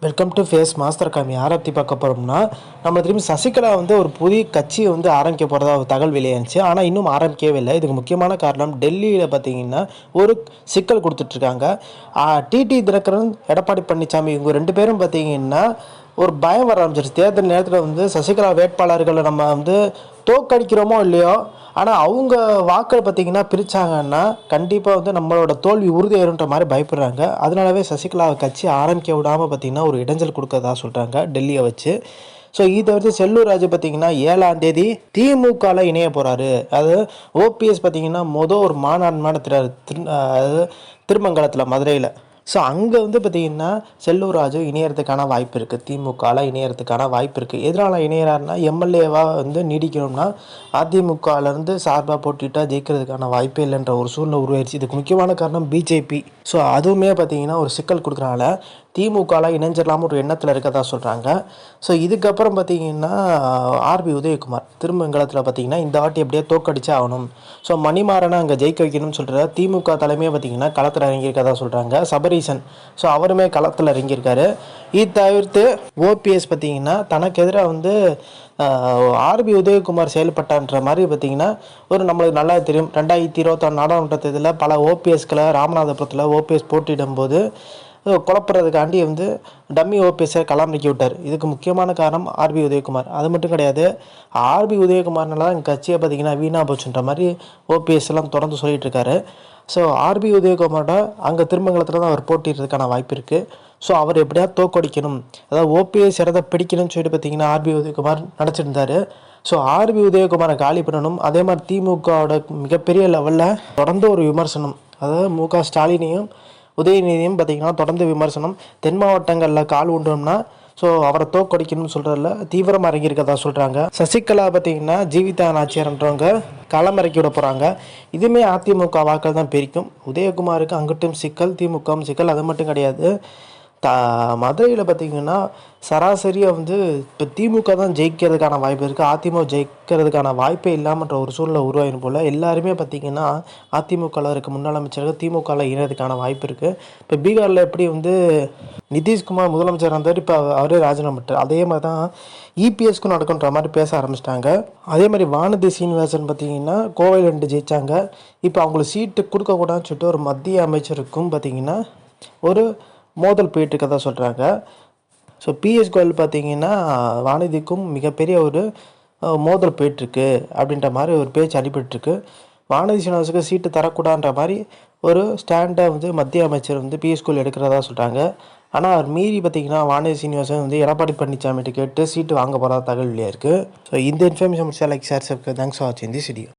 Welcome to face master காமி. யாரை பற்றி பார்க்க போகிறோம்னா, நம்ம திரும்பி சசிகலா ஒரு புதிய கட்சியை ஆரம்பிக்க போகிறதா ஒரு தகவல் வெளியாச்சு. ஆனால் இன்னும் ஆரம்பிக்கவே இல்லை. இதுக்கு முக்கியமான காரணம் டெல்லியில் பார்த்தீங்கன்னா ஒரு சிக்கல் கொடுத்துட்ருக்காங்க. டிடி தினகரன், எடப்பாடி பழனிசாமி இவங்க 2 பேரும் பார்த்தீங்கன்னா ஒரு பயம் வர ஆரம்பிச்சிருச்சு. தேர்தல் நேரத்தில் சசிகலா வேட்பாளர்களை நம்ம தோற்கடிக்கிறோமோ இல்லையோ, ஆனால் அவங்க வாக்கள் பார்த்திங்கன்னா பிரித்தாங்கன்னா கண்டிப்பாக நம்மளோட தோல்வி உறுதியாயிருன்ற மாதிரி பயப்படுறாங்க. அதனாலவே சசிகலாவை கட்சி ஆரம்பிக்க விடாமல் பார்த்திங்கன்னா ஒரு இடைஞ்சல் கொடுக்கறதா சொல்கிறாங்க டெல்லியை வச்சு. ஸோ இதை வச்சு செல்லூர் ராஜு பார்த்திங்கன்னா 7ஆம் தேதி திமுகவில் இணைய போகிறாரு. அது ஓபிஎஸ் பார்த்திங்கன்னா ஒரு மாநாடு நடத்துகிறாரு திருமங்கலத்தில், மதுரையில். ஸோ அங்கே பார்த்திங்கன்னா செல்லூர் ராஜு இணையறதுக்கான வாய்ப்பு இருக்குது. திமுகவில் இணையறதுக்கான வாய்ப்பு இருக்குது. எதனால் இணையிறாருன்னா, எம்எல்ஏவாக நீடிக்கணும்னா அதிமுகலேருந்து சார்பாக போட்டிட்டால் ஜெயிக்கிறதுக்கான வாய்ப்பே இல்லைன்ற ஒரு சூழ்நிலை உருவாயிருச்சு. இதுக்கு முக்கியமான காரணம் பிஜேபி. ஸோ அதுவுமே பார்த்திங்கன்னா ஒரு சிக்கல் கொடுக்குறனால திமுகவில் இணைஞ்சிடலாமல் ஒரு எண்ணத்தில் இருக்கதா சொல்கிறாங்க. ஸோ இதுக்கப்புறம் பார்த்திங்கன்னா ஆர்பி உதயகுமார் திருமங்கலத்தில் பார்த்திங்கன்னா இந்த வாட்டி எப்படியே தோக்கடிச்சே ஆகணும். ஸோ மணிமாறனை அங்கே ஜெயிக்க வைக்கணும்னு சொல்கிற திமுக தலைமையை பார்த்திங்கன்னா களத்தில் இறங்கியிருக்கதா சொல்கிறாங்க. சபரீசன் அவருமே களத்தில் இறங்கியிருக்காரு. இது தவிர்த்து ஓபிஎஸ் பார்த்திங்கன்னா தனக்கு எதிராக ஆர்பி உதயகுமார் செயல்பட்டான்ற மாதிரி பார்த்திங்கன்னா நம்மளுக்கு நல்லா தெரியும். 2021 நாடாளுமன்ற தேர்தலில் பல ஓபிஎஸ்களை ராமநாதபுரத்தில் ஓபிஎஸ் போட்டியிடும்போது குழப்புறதுக்காண்டி டம்மி ஓபிஎஸ்ஸை களமிறக்கி விட்டார். இதுக்கு முக்கியமான காரணம் ஆர்பி உதயகுமார். அது மட்டும் கிடையாது, ஆர்பி உதயகுமார்னால எங்கள் கட்சியை பார்த்திங்கன்னா வீணாக போச்சுன்ற மாதிரி ஓபிஎஸ் எல்லாம் தொடர்ந்து சொல்லிகிட்டு இருக்காரு. ஸோ ஆர்பி உதயகுமாரோட அங்கே திருமங்கலத்தில் தான் அவர் போட்டிடுறதுக்கான வாய்ப்பு இருக்குது. ஸோ அவர் எப்படியாவது தோக்கடிக்கணும், அதாவது ஓபிஎஸ் இடத்த பிடிக்கணும்னு சொல்லிட்டு பார்த்திங்கன்னா ஆர்பி உதயகுமார் நினச்சிருந்தார். ஸோ ஆர்பி உதயகுமாரை காலி பண்ணணும். அதே மாதிரி திமுகவோட மிகப்பெரிய லெவலில் தொடர்ந்து ஒரு விமர்சனம், அதாவது மு.க. ஸ்டாலினையும் உதயநிதியும் பார்த்திங்கன்னா தொடர்ந்து விமர்சனம். தென் மாவட்டங்களில் கால் உண்டோம்னா அவரை தோக்கடிக்கணும்னு சொல்கிறதில்ல தீவிரமாக இறங்கியிருக்கதா சொல்கிறாங்க. சசிகலா பார்த்திங்கன்னா ஜீவிதா நாச்சியார்ன்றவங்க களமிறக்கி விட போகிறாங்க. இதுவுமே அதிமுக வாக்கள் தான் பிரிக்கும். உதயகுமாருக்கு அங்கிட்டும் சிக்கல், திமுகவும் சிக்கல். அது மட்டும் கிடையாது, மதுரையில் பார்த்திங்கன்னா சராசரியாக இப்போ திமுக தான் ஜெயிக்கிறதுக்கான வாய்ப்பு இருக்குது. அதிமுக ஜெயிக்கிறதுக்கான வாய்ப்பே இல்லாமன்ற ஒரு சூழ்நிலை உருவாயிரும் போல். எல்லாருமே பார்த்திங்கன்னா அதிமுகவில் இருக்க முன்னாள் அமைச்சர்கள் திமுகவில் இணையதுக்கான வாய்ப்பு இருக்குது. இப்போ பீகாரில் எப்படி நிதிஷ்குமார் முதலமைச்சர் இருந்தார், இப்போ அவரே ராஜினாமா பண்ணிட்டார். அதே மாதிரி தான் இபிஎஸ்க்கும் நடக்குன்ற மாதிரி பேச ஆரம்பிச்சிட்டாங்க. அதே மாதிரி வானதி சீனிவாசன் பார்த்திங்கன்னா கோவையில் 2 ஜெயித்தாங்க. இப்போ அவங்களுக்கு சீட்டு கொடுக்கக்கூடாதுன்னு சொல்லிட்டு ஒரு மத்திய அமைச்சருக்கும் பார்த்திங்கன்னா ஒரு மோதல் போயிட்டுருக்கதா சொல்கிறாங்க. ஸோ பிஎஸ் கோயல் பார்த்திங்கன்னா வானதிக்கும் மிகப்பெரிய ஒரு மோதல் போயிட்டுருக்கு அப்படின்ற மாதிரி ஒரு பேச்சு அடிபட்டுருக்கு. வானதி சீனிவாசுக்கு சீட்டு தரக்கூடாதுன்ற மாதிரி ஒரு ஸ்டாண்டை மத்திய அமைச்சர் பிஎஸ் கோயல் எடுக்கிறதா சொல்கிறாங்க. ஆனால் அவர் மீறி பார்த்திங்கன்னா வானதி சீனிவாசன் எடப்பாடி பழனிசாமிகிட்ட கேட்டு சீட்டு வாங்க போகிறதா தகவல் இல்லையா இருக்குது. ஸோ இந்த இன்ஃபர்மேஷன் முடிச்சா like share subscribe. Thanks for வாட்சிங் திஸ் வீடியோ.